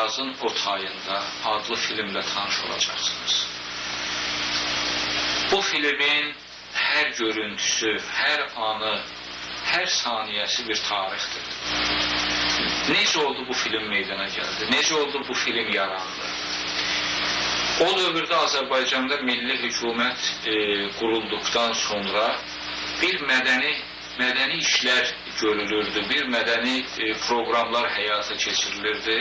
Arazın o tayında adlı filmlə tanış olacaqsınız. Bu filmin hər görüntüsü, hər anı, hər saniyəsi bir tarixdir. Necə oldu bu film meydana gəldi? Necə oldu bu film yarandı? O dövrdə Azərbaycanda milli hökumət qurulduqdan sonra bir mədəni işlər görülürdü, bir mədəni proqramlar həyata keçirilirdi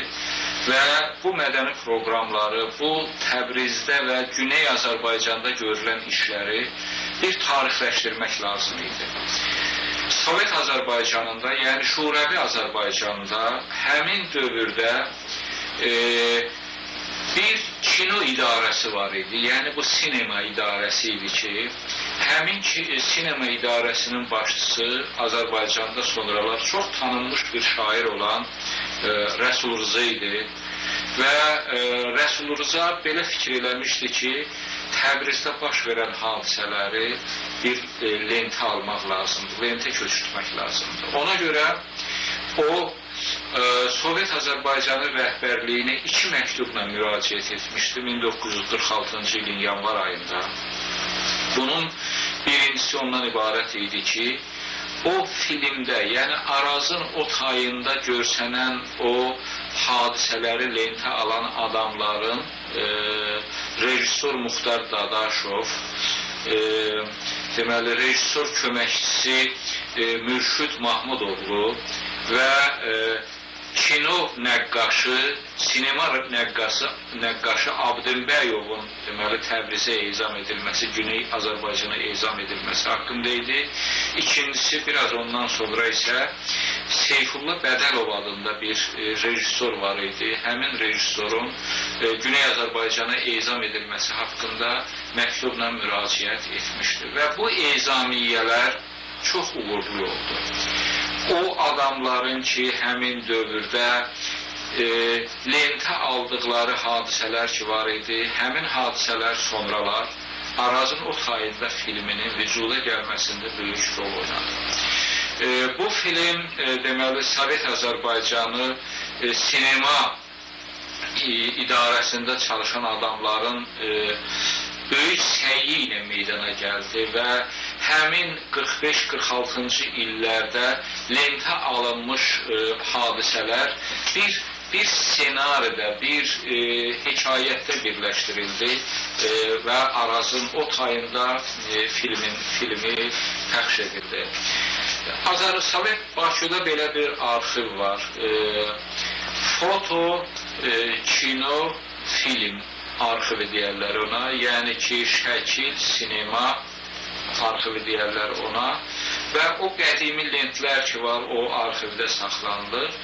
və bu mədəni proqramları, bu Təbrizdə və Güney Azərbaycanda görülən işləri bir tarixləşdirmək lazım idi. Sovet Azərbaycanında, yəni Şurəvi Azərbaycanda həmin dövrdə bir kino idarəsi var idi, yəni bu sinema idarəsi idi ki, həmin sinema idarəsinin başçısı Azərbaycanda sonralar çox tanınmış bir şair olan Rəsul Rza idi və Rəsul Rza belə fikir eləmişdi ki, Təbrizdə baş verən hadisələri bir lentə almaq lazımdır, lentə köçürtmək lazımdır. Ona görə o Sovet Azərbaycanı rəhbərliyinə 2 məktubla müraciət etmişdi 1946-cı ilin yanvar ayında. Bunun birincisi ondan ibarət idi ki, o filmdə, yəni Arazın o tayında görsənən o hadisələri lentə alan adamların rejissor Muxtar Dadaşov, deməli rejissor köməkçisi Mürşid Mahmudoğlu və kino nəqqaşı, sinema nəqqaşı Abdülbəyovun deməli Təbrizə ezam edilməsi, Güney Azərbaycana ezam edilməsi haqqında idi. İkincisi, biraz ondan sonra isə Seyfullah Bədəlov adında bir rejissor var idi. Həmin rejissorun Güney Azərbaycana ezam edilməsi haqqında məktubla müraciət etmişdi. Və bu ezamiyyələr çox uğurlu oldu. O adamların ki, həmin dövrdə lentə aldıqları hadisələr ki var idi, həmin hadisələr sonralar Arazın o tayında filminin vücuda gəlməsində böyük rol oynadı. Bu film deməli Sovet Azərbaycanı sinema idarəsində çalışan adamların böyük səyi ilə meydana gəldi və həmin 45-46-cı illərdə lentə alınmış hadisələr bir senaridə, bir hekayətdə birləşdirildi və Arazın o tayında filmi pəxş edildi. Sovet Bakıda belə bir arxiv var. Foto, kino, film arxivi deyərlər ona, yəni ki, şəkil, sinema arxivi deyərlər ona və o qədimi lentlər ki var, o arxivdə saxlanılır.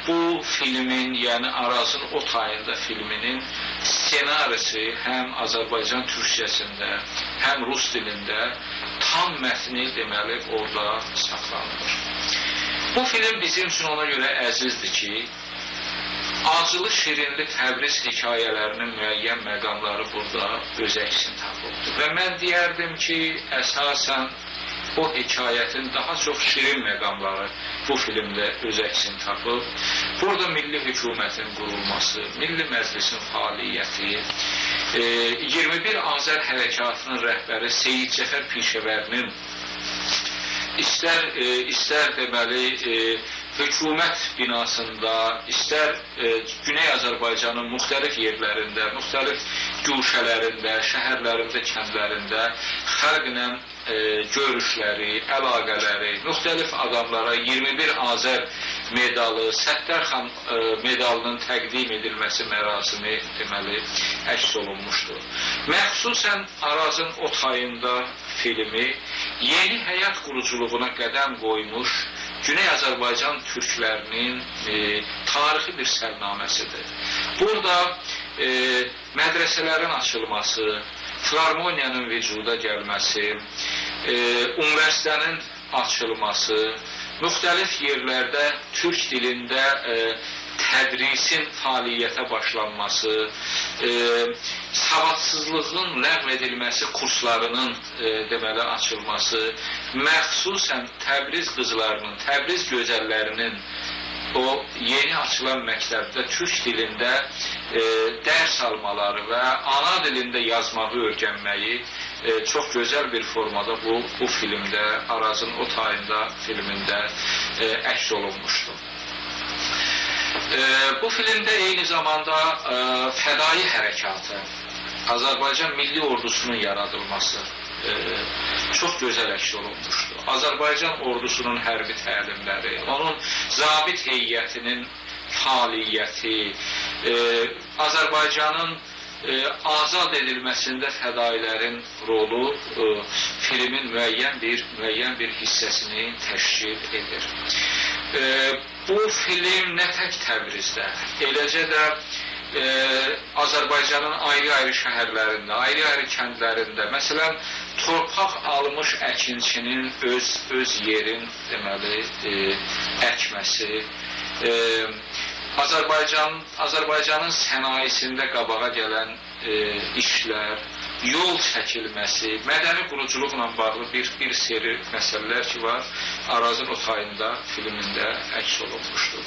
Bu filmin, yəni Arazın o tayında filminin ssenarisi həm Azərbaycan türkçəsində, həm rus dilində tam mətni deməli orada saxlanılır. Bu film bizim üçün ona görə əzizdir ki, acılı, şirinli Təbriz hekayələrinin müəyyən məqamları burada öz əksini tapıldı. Və mən deyərdim ki, əsasən o hekayətin daha çox şirin məqamları bu filmdə öz əksini tapıb. Burada milli hökumətin qurulması, Milli Məclisin fəaliyyəti, 21 Azər hərəkatının rəhbəri Seyid Cəfər Pişəvərinin istər deməli hökumət binasında, istər Güney Azərbaycanın müxtəlif yerlərində, müxtəlif güşələrində, şəhərlərində, kəndlərində xalqla görüşləri, əlaqələri, müxtəlif adamlara 21 Azər medalı, Səttərxan medalının təqdim edilməsi mərasimi deməli əks olunmuşdur. Məxsusən Arazın o tayında filmi yeni həyat quruculuğuna qədəm qoymuş Güney Azərbaycan türklərinin tarixi bir sərnaməsidir. Burada mədrəsələrin açılması, filarmoniyanın vücuda gəlməsi, universitetin açılması, müxtəlif yerlərdə türk dilində tədrisin fəaliyyətə başlanması, savadsızlığın ləğv edilməsi kurslarının deməli açılması, məxsusən Təbriz qızlarının, Təbriz gözəllərinin o yeni açılan məktəbdə türk dilində dərs almaları və ana dilində yazmağı öyrənməyi çox gözəl bir formada bu filmdə, Arazın o tayında filmində əks olunmuşdur. Bu filmdə eyni zamanda fədai hərəkatı, Azərbaycan Milli Ordusunun yaradılması çox gözəl əks olunmuşdur. Azərbaycan ordusunun hərbi təlimləri, onun zabit heyətinin fəaliyyəti, Azərbaycanın azad edilməsində fədailərin rolu filmin müəyyən bir hissəsini təşkil edir. Bu film nə tək Təbrizdə, eləcə də Azərbaycanın ayrı-ayrı şəhərlərində, ayrı-ayrı kəndlərində, məsələn, torpaq almış əkinçinin öz yerin deməli əkməsi, Azərbaycanın sənayesində qabağa gələn işlər, yol çəkilməsi, mədəni quruculuqla bağlı bir seri məsələlər ki var, Arazın o tayında filmində əks olunmuşdur.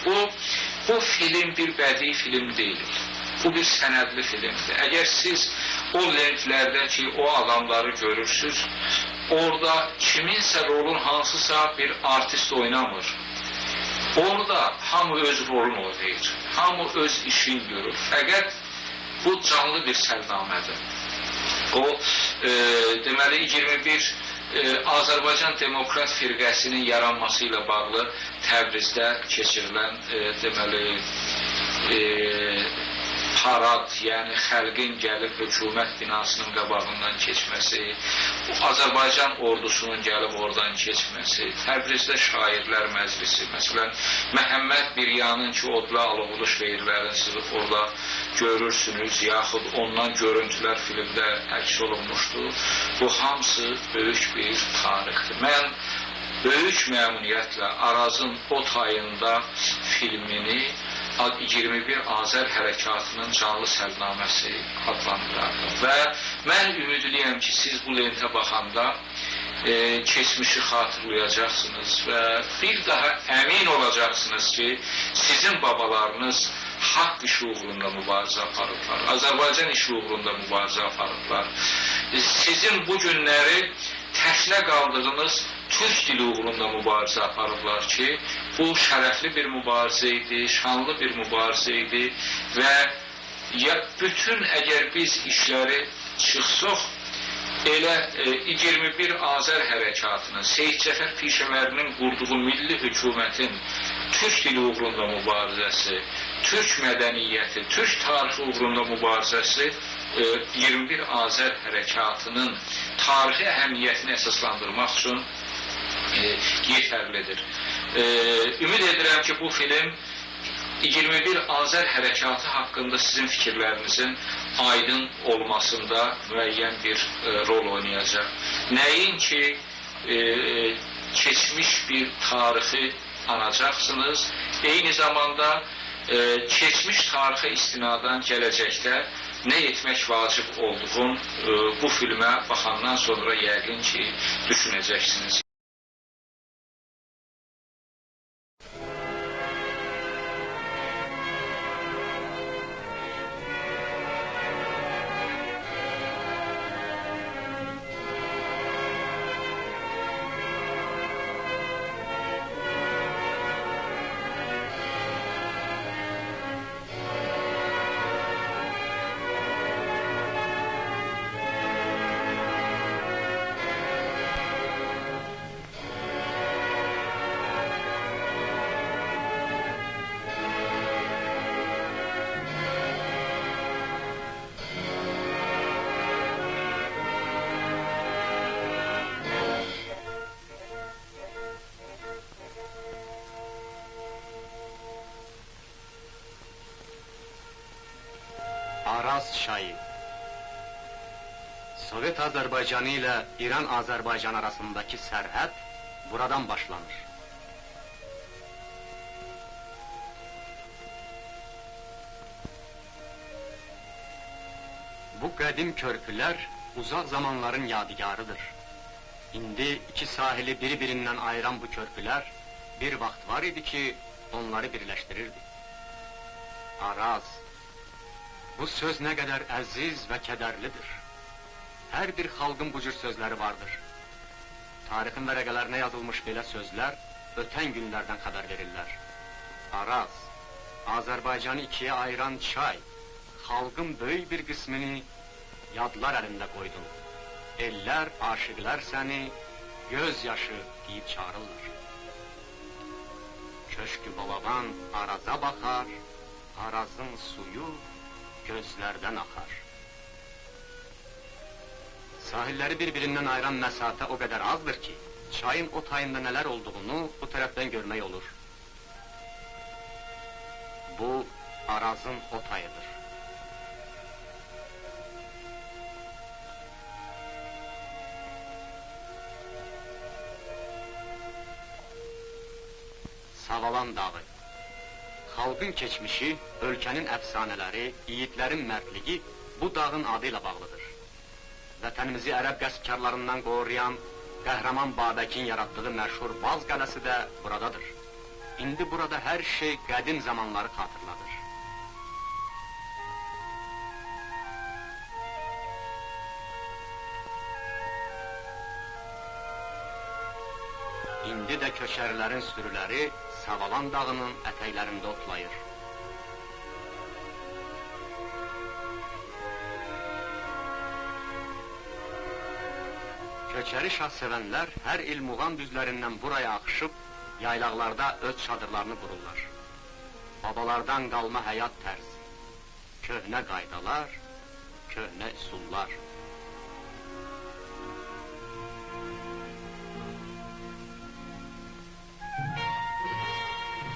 Bu film bir bədii film deyil. Bu bir sənədli filmdir. Əgər siz o lentlərdəki o adamları görürsünüz, orada kiminsə rolun hansısa bir artist oynamır. Orada hamı öz rolunu oynayır, hamı öz işini görür. Fəqət bu canlı bir səlnamədir. O, deməli, 21 Azərbaycan Demokrat Firqəsinin yaranması ilə bağlı Təbrizdə keçirilən, deməli, parad, yəni xalqin gəlib hökumət binasının qabağından keçməsi, Azərbaycan ordusunun gəlib oradan keçməsi, Təbrizdə şairlər məclisi, məsələn, Məhəmməd Biryanın ki, odla alovlu şeirlərini siz orada görürsünüz, yaxud ondan görüntülər filmdə əks olunmuşdur. Bu hamısı böyük bir tarixdir. Mən böyük məmnuniyyətlə Arazın o tayında filmini 21 Azər hərəkatının canlı səlnaməsi adlandırardım. Və mən ümidliyəm ki, siz bu lentə baxanda keçmişi xatırlayacaqsınız və bir daha əmin olacaqsınız ki, sizin babalarınız haqq işi uğrunda mübarizə aparıblar, Azərbaycan işi uğrunda mübarizə aparıblar. Sizin bu günləri təşlə qaldığınız Türk dili uğrunda mübarizə aparıblar ki, bu şərəfli bir mübarizə idi, şanlı bir mübarizə idi və bütün əgər biz işləri çıxsaq, elə 21 Azər hərəkatının, Seyid Cəfər Pişəvərinin qurduğu milli hökumətin Türk dili uğrunda mübarizəsi, Türk mədəniyyəti, Türk tarixi uğrunda mübarizəsi 21 Azər hərəkatının tarixi əhəmiyyətini əsaslandırmaq üçün yetərlidir. Ümid edirəm ki, bu film 21 Azər hərəkatı haqqında sizin fikirlərinizin aydın olmasında müəyyən bir rol oynayacaq. Nəinki keçmiş bir tarixi anacaqsınız, eyni zamanda keçmiş tarixə istinadan gələcəkdə nə etmək vacib olduğun bu filmə baxandan sonra yəqin ki, düşünəcəksiniz. Araz çayı. Sovet Azərbaycanı ilə İran Azərbaycan arasındaki sərhəd buradan başlanır. Bu qədim körpülər uzaq zamanların yadigarıdır. İndi iki sahili biri-birindən ayıran bu körpülər bir vaxt var idi ki, onları birləşdirirdi. Araz. Bu söz nə qədər əziz və kədərlidir. Hər bir xalqın bu cür sözləri vardır. Tarixin vərəqələrinə yazılmış belə sözlər ötən günlərdən xəbər verirlər. Araz, Azərbaycanı ikiyə ayıran çay, xalqın böyük bir qismini yadlar əlində qoydun. Ellər, aşıqlar səni göz yaşı deyib çağırırlar. Köşkü balaban Araza baxar, Arazın suyu gözlərdən axar. Sahilləri bir-birindən ayıran məsafə o qədər azdır ki, çayın o tayında nələr olduğunu bu tərəfdən görmək olur. Bu, Arazın o tayıdır. Savalan dağı. Xalqın keçmişi, ölkənin əfsanələri, yiğitlərin mərdliyi bu dağın adı ilə bağlıdır. Vətənimizi ərəb qəsbkarlarından qoruyan qəhrəman Babəkin yaratdığı məşhur Baz qələsi də buradadır. İndi burada hər şey qədim zamanları xatırladır. İndi də köçərilərin sürüləri Savalan dağının ətəklərində otlayır. Köçəri şahsevənlər hər il Muğan düzlərindən buraya axışıb, yaylaqlarda öz çadırlarını qururlar. Babalardan qalma həyat tərzi, köhnə qaydalar, köhnə üsullar.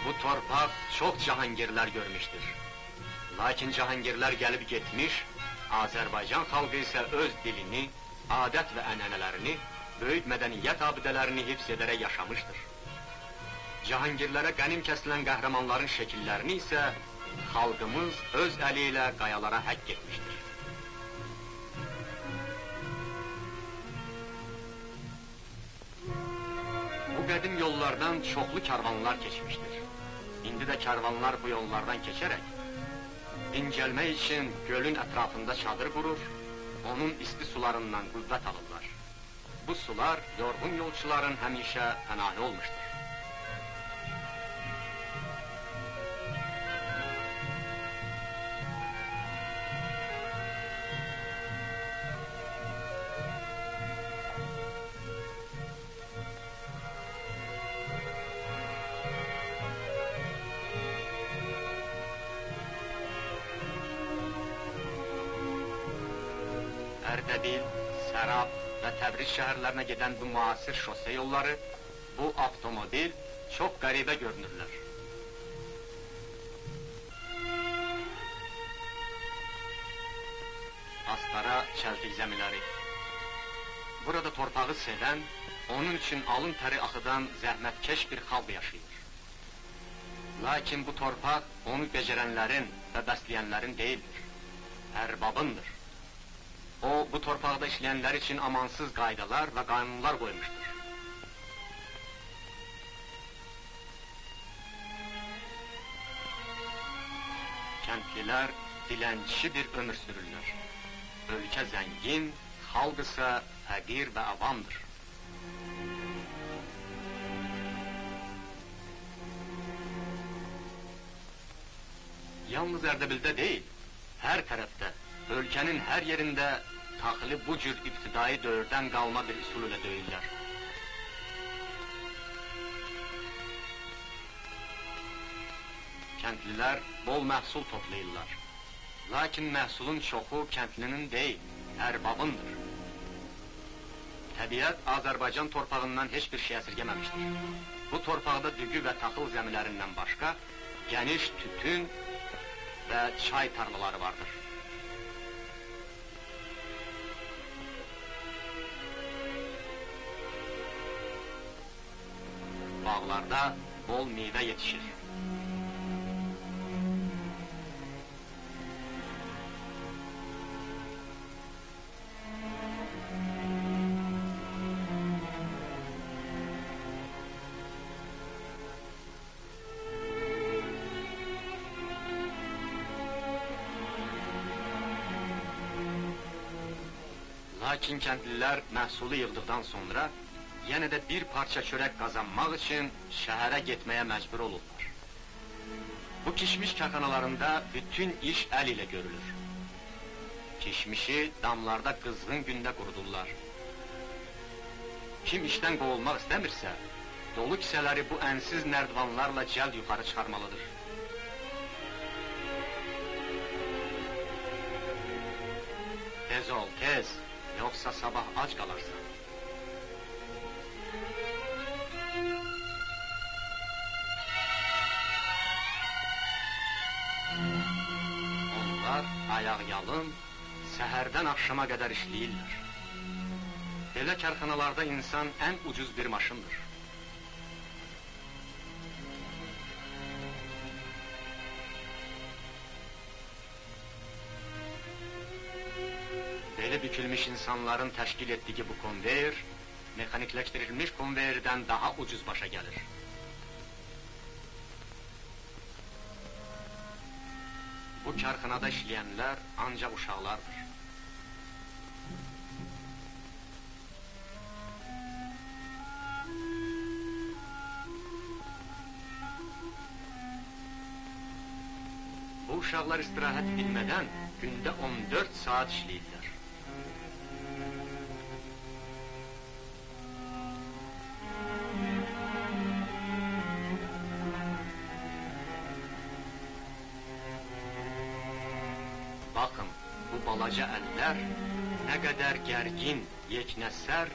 Bu torpaq çox cahangirlər görmüşdür. Lakin cahangirlər gəlib getmiş, Azərbaycan xalqı isə öz dilini, adət və ənənələrini, böyük mədəniyyət abidələrini hifz edərək yaşamışdır. Cahangirlərə qənim kəsilən qəhrəmanların şəkillərini isə xalqımız öz əli ilə qayalara həkk etmişdir. Bu qədim yollardan çoxlu karvanlar keçmişdir. İndi də karvanlar bu yollardan keçərək, dincəlmək üçün gölün ətrafında çadır qurur, onun isti sularından qüvvət alırlar. Bu sular yorğun yolçuların həmişə pənahı olmuşdur. Ərdəbil, Sərab və Təbriz şəhərlərinə gedən bu müasir şose yolları, bu avtomobil çox qəribə görünürlər. Astara çəltik zəmiləri. Burada torpağı sevən, onun üçün alın təri axıdan zəhmətkeş bir xalq yaşayır. Lakin bu torpaq onu becərənlərin və bəsləyənlərin deyildir, ərbabındır. O, bu torpaqda işləyənlər üçün amansız qaydalar və qanunlar qoymuşdur. Kəndlilər dilənçi bir ömür sürürlər. Ölkə zəngin, xalq isə fəqir və avamdır. Yalnız Ərdəbildə deyil, hər tərəfdə, ölkənin hər yerində taxılı bu cür ibtidai dövrdən qalma bir üsul ilə döyürlər. Kəndlilər bol məhsul toplayırlar. Lakin məhsulun çoxu kəndlinin deyil, ərbabındır. Təbiət Azərbaycan torpağından heç bir şey əsirgəməmişdir. Bu torpaqda dügü və taxıl zəmilərindən başqa geniş tütün və çay tarlaları vardır. Bağlarda bol meyvə yetişir. Lakin kəndlilər məhsulu yığdıqdan sonra yenə də bir parça çörək qazanmaq üçün şəhərə getməyə məcbur olurlar. Bu kişmiş karxanalarında bütün iş əl ilə görülür. Kişmişi damlarda qızğın gündə qurudurlar. Kim işdən qovulmaq istəmirsə, dolu kisələri bu ənsiz nərdivanlarla cəld yuxarı çıxarmalıdır. Tez ol, tez, yoxsa sabah ac qalarsan. Onlar ayaq-yalın, səhərdən axşama qədər işləyirlər. Belə karxanalarda insan ən ucuz bir maşındır. Belə bükülmüş insanların təşkil etdiyi bu konveyer, mexanikləşdirilmiş konveyerdən daha ucuz başa gəlir. Bu karxanada işləyənlər ancaq uşaqlardır. Bu uşaqlar istirahət bilmədən gündə 14 saat işləyirlər. Baxın, bu balaca əllər nə qədər gərgin, yeknəsər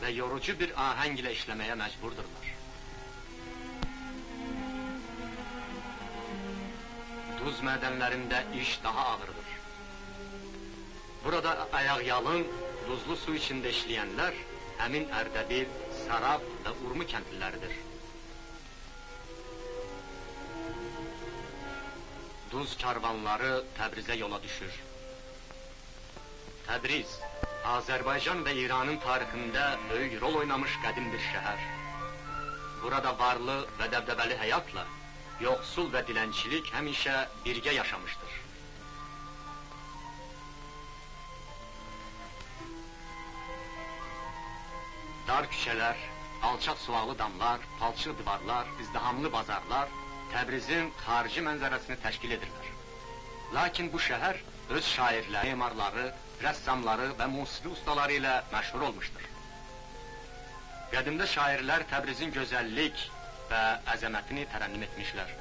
və yorucu bir ahəng ilə işləməyə məcburdurlar. Duz mədənlərində iş daha ağırdır. Burada ayaq-yalın, duzlu su içində işləyənlər həmin Ərdəbil, Sarab və Urmu kəndliləridir. Duz karvanları Təbrizə yola düşür. Təbriz, Azərbaycan və İranın tarixində böyük rol oynamış qədim bir şəhər. Burada varlı və dəbdəbəli həyatla yoxsul və dilənçilik həmişə birgə yaşamışdır. Dar küçələr, alçaq sulaqlı damlar, palçıq divarlar, izdihamlı bazarlar Təbrizin xarici mənzərəsini təşkil edirlər. Lakin bu şəhər öz şairləri, memarları, rəssamları və musiqi ustaları ilə məşhur olmuşdur. Qədimdə şairlər Təbrizin gözəllik və əzəmətini tərənnüm etmişlər.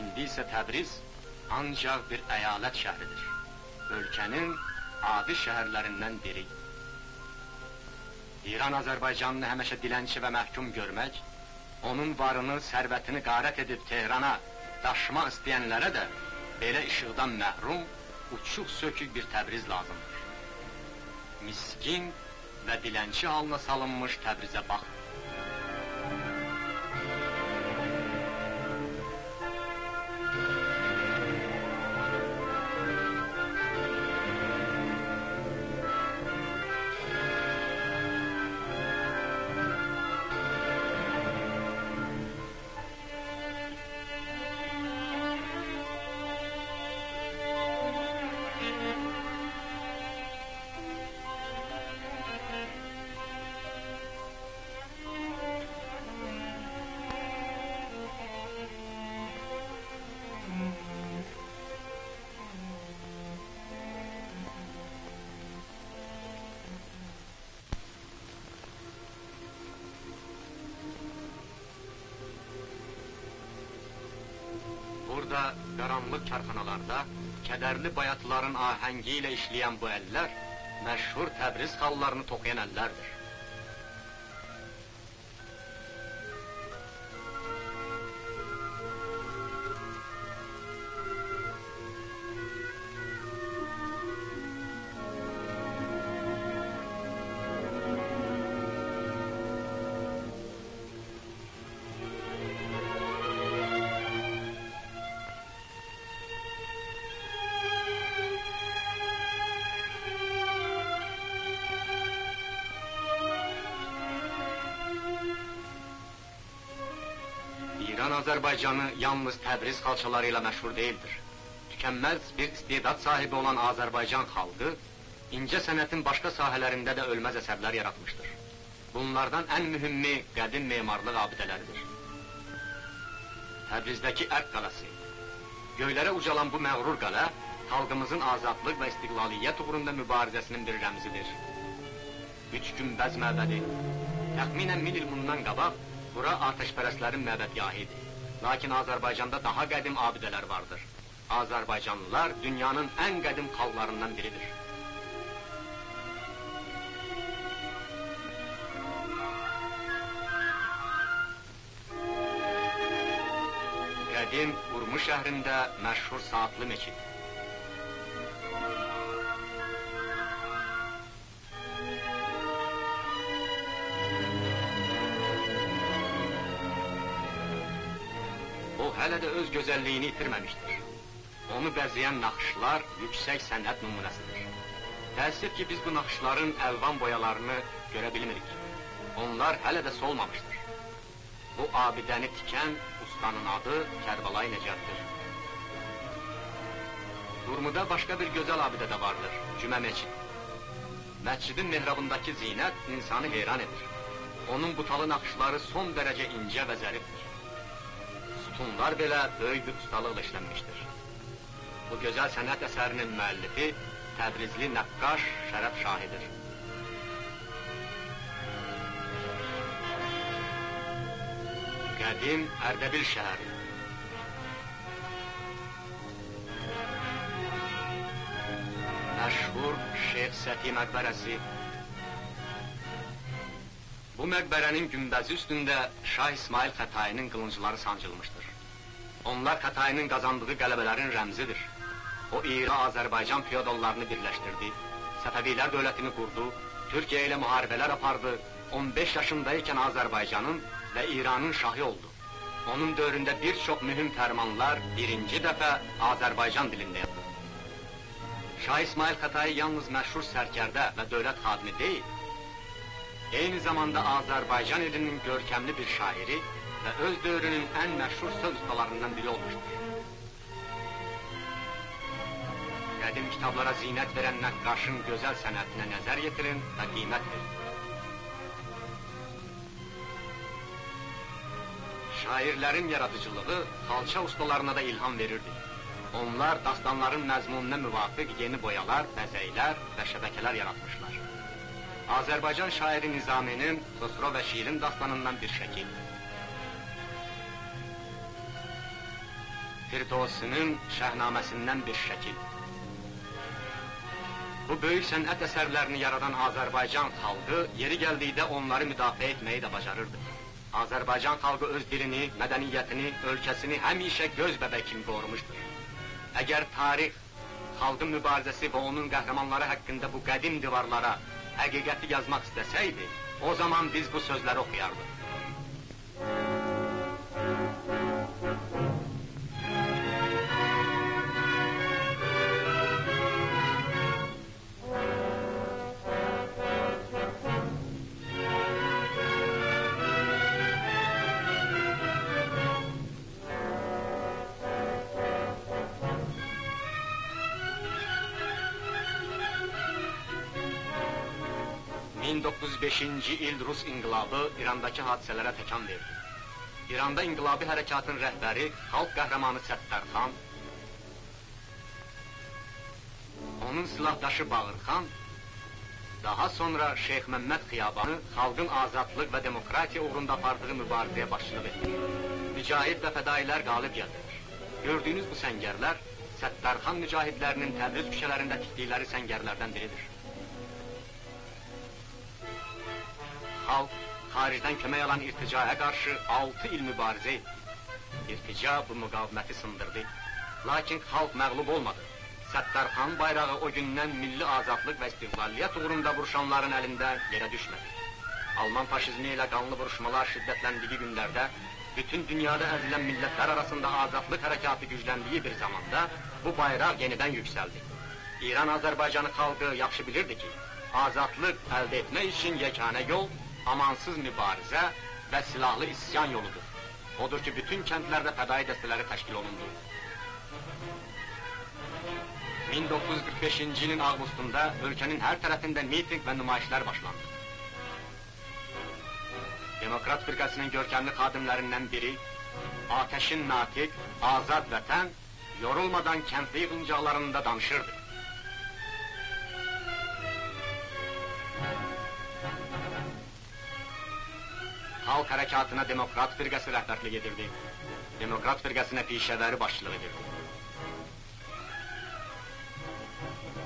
İndi isə Təbriz ancaq bir əyalət şəhridir. Ölkənin adi şəhərlərindən biri. İran Azərbaycanını həmişə dilənçi və məhkum görmək, onun varını, sərvətini qarət edib Tehrana daşımaq istəyənlərə də belə işıqdan məhrum, uçuq sökük bir Təbriz lazımdır. Miskin və dilənçi halına salınmış Təbrizə baxın. Burada qaranlıq karxanalarda kədərli bayatların ahəngi ilə işləyən bu əllər məşhur Təbriz xallarını toxuyan əllərdir. İran Azərbaycanı yalnız Təbriz xalçaları ilə məşhur deyildir. Tükənməz bir istedad sahibi olan Azərbaycan xalqı İnce sənətin başqa sahələrində də ölməz əsərlər yaratmışdır. Bunlardan ən mühümmi qədim memarlıq abidələridir. Təbrizdəki Ərk qaləsi. Göylərə ucalan bu məğrur qalə, xalqımızın azadlıq və istiqlaliyyət uğrunda mübarizəsinin bir rəmzidir. 3 günbəz məbədi. Təxminən 1000 il bundan qabaq, bura atəşpərəstlərin məbədgahı idi. Lakin Azərbaycanda daha qədim abidələr vardır. Azərbaycanlılar dünyanın ən qədim xalqlarından biridir. Qədim Urmu şəhrində məşhur Saatlı Meçid. O hələ də öz gözəlliyini itirməmişdir. Onu bəzəyən naxışlar yüksək sənət nümunəsidir. Təəssüf ki, biz bu naxışların əlvan boyalarını görə bilmirik. Onlar hələ də solmamışdır. Bu abidəni tikən ustanın adı Kərbalay Nəcətdir. Urmuda başqa bir gözəl abidə də vardır, Cümə Meçid. Məscidin mehrabındakı zinət insanı heyran edir. Onun butalı naxışları son dərəcə incə və zərifdir. Sütunlar belə böyük bir ustalıqla işlənmişdir. Bu gözəl sənət əsərinin müəllifi Təbrizli nəqqaş Şərəf Şahidir. Qədim Ərdəbil şəhəri. Məşhur Şeyx Səfi məqbərəsi. Bu məqbərənin günbəzi üstündə Şah İsmail Xətainin qılıncları sancılmışdır. Onlar Xətayinin qazandığı qələbələrin rəmzidir. O, İran-Azərbaycan feodallarını birləşdirdi, Səfəvilər dövlətini qurdu, Türkiyə ilə müharibələr apardı, 15 yaşındaykən Azərbaycanın və İranın şahı oldu. Onun dövründə bir çox mühüm fərmanlar birinci dəfə Azərbaycan dilində yapıldı. Şah İsmail Xətai yalnız məşhur sərkərdə və dövlət xadimi deyil, eyni zamanda Azərbaycan elinin görkəmli bir şairi və öz dövrünün ən məşhur söz ustalarından biri olmuşdur. Qədim kitablara zinət verən nəqqaşın gözəl sənətinə nəzər yetirin və qiymət verin. Şairlərin yaradıcılığı xalça ustalarına da ilham verirdi. Onlar dastanların məzmununa müvafiq yeni boyalar, bəzəklər və şəbəkələr yaratmışlar. Azərbaycan şairi Nizaminin Xosro və Şirin dastanından bir şəkil. Firdosinin Şəhnaməsindən bir şəkil. Bu böyük sənət əsərlərini yaradan Azərbaycan xalqı yeri gəldikdə onları müdafiə etməyi də bacarırdı. Azərbaycan xalqı öz dilini, mədəniyyətini, ölkəsini həmişə göz bəbəyi kimi qorumuşdur. Əgər tarix, xalqın mübarizəsi və onun qəhrəmanları haqqında bu qədim divarlara həqiqəti yazmaq istəsəydi, o zaman biz bu sözləri oxuyardıq. ...1905-ci il Rus inqilabı İrandakı hadisələrə təkan verdi. İranda inqilabi hərəkatın rəhbəri, xalq qəhrəmanı Səttarxan, onun silahdaşı Bağırxan, daha sonra Şeyx Məmməd Xiyabanı xalqın azadlıq və demokratiya uğrunda apardığı mübarizəyə başçılıq edir. Mücahid və fədailər qalib gəldirir. Gördüyünüz bu səngərlər, Səttarxan mücahidlərinin Təbriz küçələrində tikdikləri səngərlərdən biridir. Xalq, xaricdən kömək alan irticaya qarşı 6 il mübarizə etdi. İrtica bu müqaviməti sındırdı. Lakin xalq məğlub olmadı. Səttarxan bayrağı o gündən milli azadlıq və istiqlaliyyət uğrunda vuruşanların əlində yerə düşmədi. Alman faşizmi ilə qanlı vuruşmalar şiddətləndiyi günlərdə, bütün dünyada əzilən millətlər arasında azadlıq hərəkatı gücləndiyi bir zamanda bu bayraq yenidən yüksəldi. İran-Azərbaycanı xalqı yaxşı bilirdi ki, azadlıq əldə etmək üçün yeganə yol amansız mübarizə və silahlı isyan yoludur. Odur ki, bütün kəndlərdə fədai dəstələri təşkil olundu. 1945-ci ilin avqustunda ölkənin hər tərəfində miting və nümayişlər başlandı. Demokrat firqəsinin görkəmli xadimlərindən biri, Ateşin Natiq, Azad Vətən, yorulmadan kəndli yığıncaqlarında danışırdı. Xalq hərəkatına Demokrat firqəsi rəhbərlik edirdi. Demokrat firqəsinə pişəvəri başçılıq edirdi.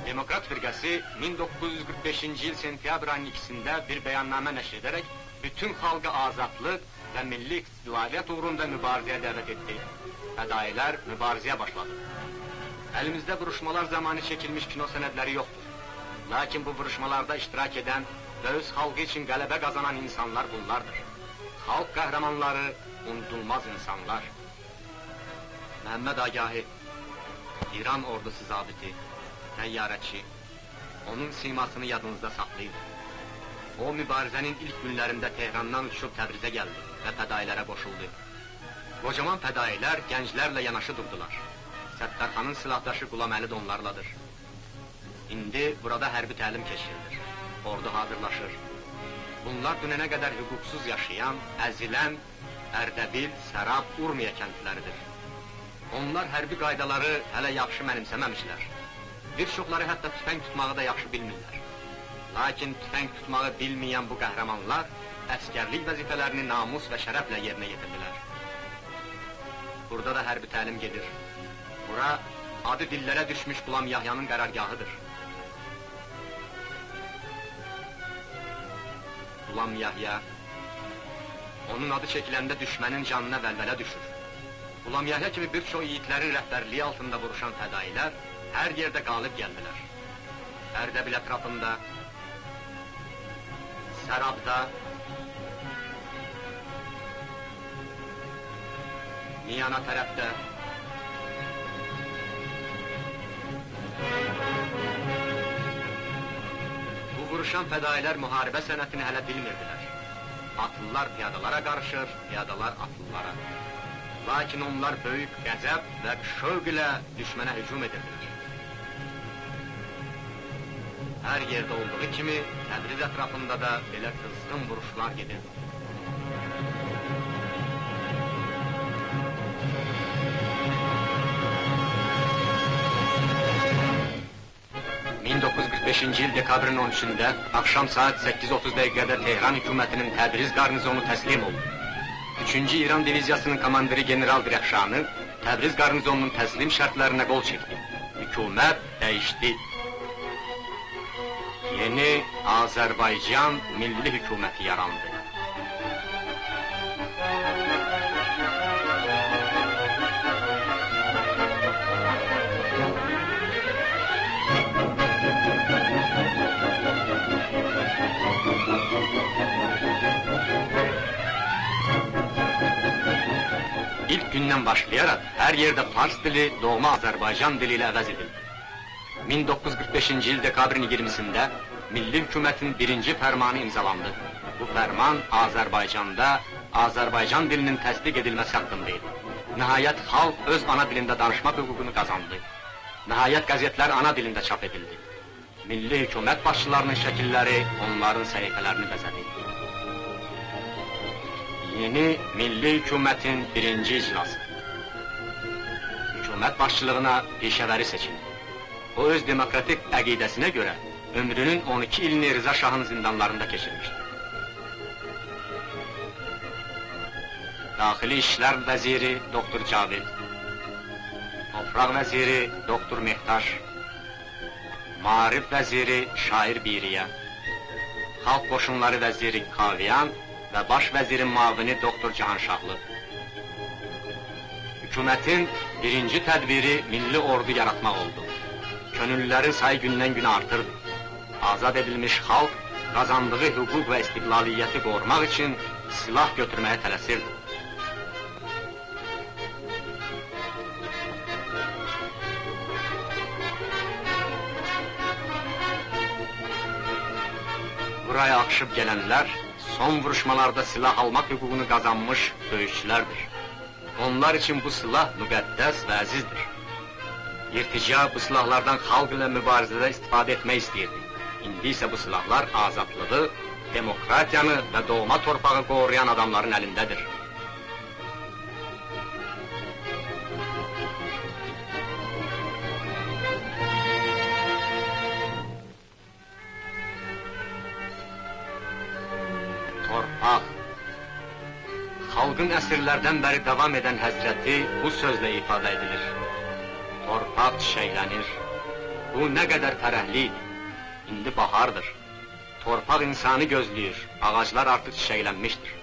Demokrat firqəsi 1945-ci il sentyabr ayının 2-sində bir bəyannamə nəşr edərək bütün xalqı azadlıq və milli istiqlaliyyət uğrunda mübarizəyə dəvət etdi. Fədailər mübarizəyə başladı. Əlimizdə vuruşmalar zamanı çəkilmiş kino sənədləri yoxdur. Lakin bu vuruşmalarda iştirak edən və öz xalqı üçün qələbə qazanan insanlar bunlardır. Xalq qəhrəmanları, unudulmaz insanlar. Məhəmməd Agahi, İran ordusu zabiti, təyyarəçi, onun simasını yadınızda saxlayın. O, mübarizənin ilk günlərində Tehrandan uçub Təbrizə gəldi və fədailərə qoşuldu. Qocaman fədailər gənclərlə yanaşı durdular. Səttarxanın silahdaşı Qulam Əli də onlarladır. İndi burada hərbi təlim keçirilir, ordu hazırlaşır. Bunlar dünənə qədər hüquqsuz yaşayan, əzilən Ərdəbil, Sərab, Urmiya kəndləridir. Onlar hərbi qaydaları hələ yaxşı mənimsəməmişlər. Bir çoxları hətta tüfəng tutmağı da yaxşı bilmirlər. Lakin tüfəng tutmağı bilməyən bu qəhrəmanlar əskərlik vəzifələrini namus və şərəflə yerinə yetirdilər. Burada da hərbi təlim gedir. Bura adı dillərə düşmüş Qulam Yahyanın qərargahıdır. Qulam Yahya, onun adı çəkiləndə düşmənin canına vəlvələ düşür. Qulam Yahya kimi bir çox yiğitlərin rəhbərliyi altında vuruşan fədailər hər yerdə qalib gəldilər. Ərdəbil ətrafında, Sərabda, Miyana tərəfdə, bu vuruşan fədailər müharibə sənətini hələ bilmirdilər. Atlılar piyadalara qarışır, piyadalar atlılara. Lakin onlar böyük qəzəb və şövq ilə düşmənə hücum edirdilər. Hər yerdə olduğu kimi, Təbriz ətrafında da belə qızğın vuruşlar gedirdi. ...1945-ci il dekabrın 13-də, axşam saat 8:30 dəqiqədə Tehran hökumətinin Təbriz qarnizonu təslim oldu. 3-cü İran diviziyasının komandiri General Dirəxşanı Təbriz qarnizonunun təslim şərtlərinə qol çəkdi. Hükümət dəyişdi. Yeni Azərbaycan milli hökuməti yarandı. İlk gündən başlayaraq hər yerdə Fars dili doğma Azərbaycan dili ilə əvəz edildi. 1945-ci il dekabrın 20-sində Milli Hökumətin birinci fərmanı imzalandı. Bu fərman Azərbaycanda Azərbaycan dilinin təsdiq edilməsi haqqında idi. Nəhayət xalq öz ana dilində danışmaq hüququnu qazandı. Nəhayət qəzetlər ana dilində çap edildi. Milli Hökumət başçılarının şəkilləri onların səhifələrini bəzədi. Yeni Milli Hökumətin birinci icrası. Hökumət başçılığına peşəvəri seçildi. O, öz demokratik əqidəsinə görə ömrünün 12 ilini Rıza Şahın zindanlarında keçirmişdi. Daxili İşlər Vəziri Doktor Cavid, Toprak Vəziri Doktor Mehtaş, Maarif Vəziri Şair Biriyə, Xalq Qoşunları Vəziri Kaviyan və Baş Vəzirin mavini Doktor Cahanşahlı. Hükümətin birinci tədbiri milli ordu yaratmaq oldu. Könüllülərin sayı gündən-günə artırdı. Azad edilmiş xalq, qazandığı hüquq və istiqlaliyyəti qorumaq üçün silah götürməyə tələsirdi. Buraya axışıb gələnlər, son vuruşmalarda silah almaq hüququnu qazanmış döyüşçülərdir. Onlar üçün bu silah müqəddəs və əzizdir. İrtica bu silahlardan xalq ilə mübarizədə istifadə etmək istəyirdi. İndi isə bu silahlar azadlığı, demokratiyanı və doğma torpağı qoruyan adamların əlindədir. Torpaq. Xalqın əsrlərdən bəri davam edən həsrəti bu sözlə ifadə edilir. Torpaq çiçəklənir. Bu nə qədər fərəhli idi. İndi bahardır. Torpaq insanı gözləyir. Ağaclar artıq çiçəklənmişdir.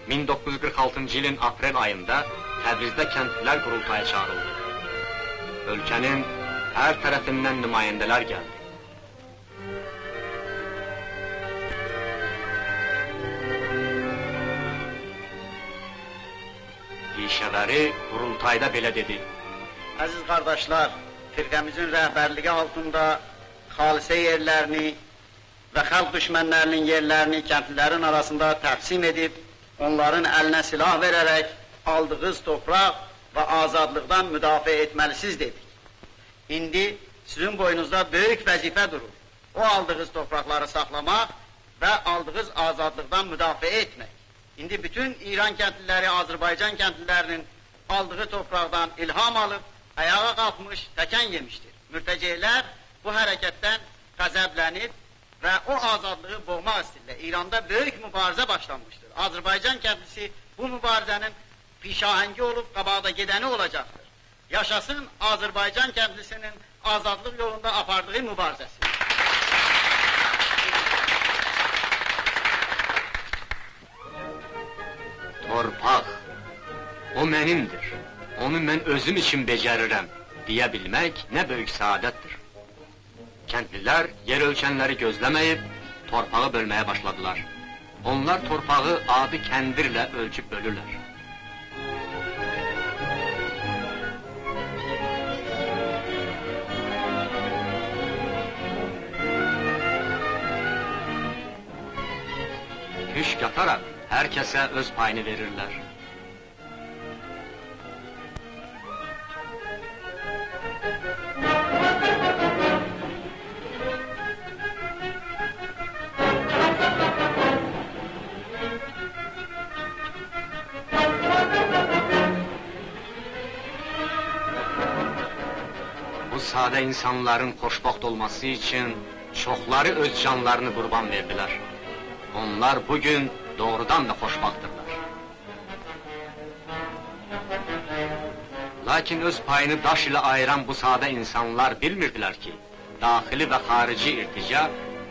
1946-cı ilin aprel ayında Təbrizdə kəndlilər qurultaya çağırıldı. Ölkənin hər tərəfindən nümayəndələr gəldi. Dişəvəri qurultayda belə dedi. Əziz qardaşlar, firqəmizin rəhbərliyi altında xalisə yerlərini və xalq düşmənlərinin yerlərini kəndlilərin arasında təqsim edib, onların əlinə silah verərək aldığınız torpaq və azadlıqdan müdafiə etməlisiniz dedik. İndi sizin boynunuzda böyük vəzifə durur. O aldığınız torpaqları saxlamaq və aldığınız azadlıqdan müdafiə etmək. İndi bütün İran kəndliləri, Azərbaycan kəndlilərinin aldığı torpaqdan ilham alıb, ayağa qalxmış, təkən yemişdir. Mürtəceylər bu hərəkətdən qəzəblənib və o azadlığı boğmaq istəyirlər. İranda böyük mübarizə başlanmışdır. Azərbaycan kəndlisi bu mübarizənin pişahəngi olub, qabaqda gedəni olacaqdır. Yaşasın Azərbaycan kəndlisinin azadlıq yolunda apardığı mübarizəsi. Torpaq, o mənimdir, onu mən özüm üçün becərirəm, deyə bilmək nə böyük səadətdir. Kəndlilər yer ölçənləri gözləməyib, torpağı bölməyə başladılar. Onlar torpağı adi kəndirlə ölçüb bölürlər. Hüş qataraq, hər kəsə öz payını verirlər. Bu sadə insanların xoşbəxt olması üçün çoxları öz canlarını qurban verdilər. Onlar bugün doğrudan da xoşbəxtdırlar. Lakin öz payını daş ilə ayıran bu sadə insanlar bilmirdilər ki, daxili və xarici irtica,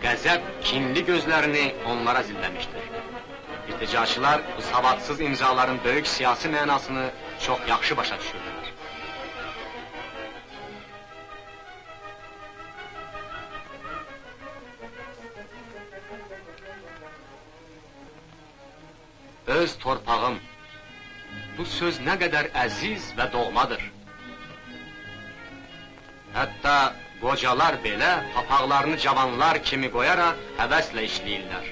qəzəb, kinli gözlərini onlara zilləmişdir. İrticaçılar bu savadsız imzaların böyük siyasi mənasını çox yaxşı başa düşürdülər. Öz torpağım, bu söz nə qədər əziz və doğmadır. Hətta qocalar belə papaqlarını cavanlar kimi qoyaraq həvəslə işləyirlər.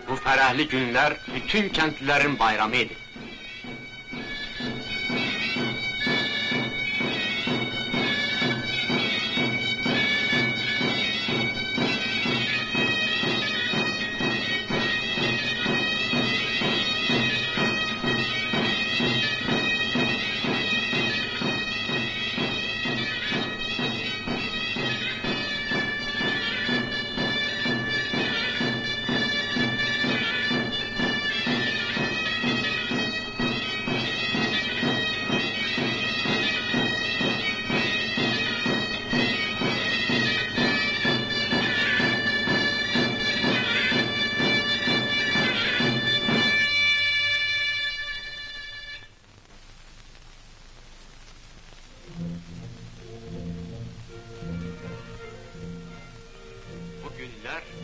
Bu fərəhli günlər bütün kəndlilərin bayramı idi.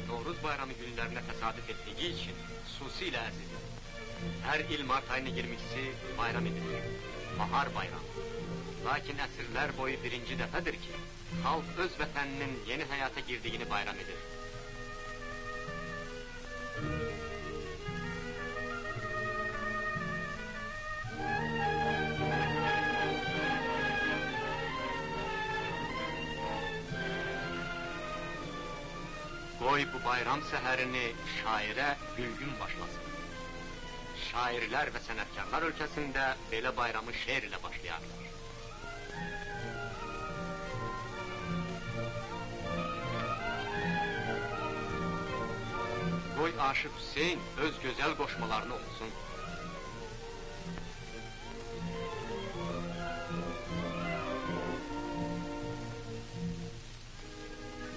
Novruz bayramı günlərinə təsadüf etdiyi üçün xüsusilə əzizdir. Hər il mart ayının 22-si bayram edilir, bahar bayramı. Lakin əsrlər boyu birinci dəfədir ki, xalq öz vətəninin yeni həyata girdiyini bayram edir. Qoy bu bayram səhərini şairə Gülgün başlasın. Şairlər və sənətkarlar ölkəsində belə bayramı şeir ilə başlayarlar. Qoy Aşıq Hüseyin öz gözəl qoşmalarını oxusun.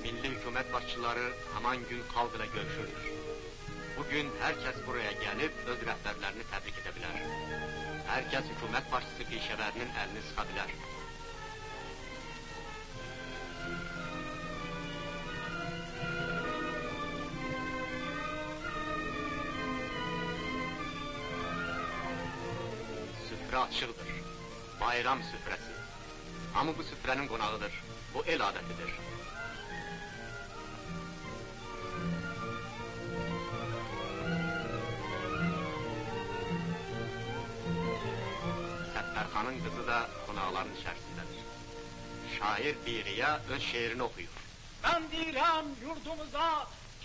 Milli hükümet başçıları haman gün xalq ilə görüşürlər. Bugün hər kəs buraya gəlib öz rəhbərlərini təbrik edə bilər. Hər kəs hükümet başçısı pişəvərinin əlini sıxa bilər. Süfrə açıqdır. Bayram süfrəsi. Hamı bu süfrənin qonağıdır. Bu el adətidir. Səttarxanın qızı da qonaqların içərisindədir. Şair Biriyə öz şeirini oxuyur. Ben deyirəm yurdumuza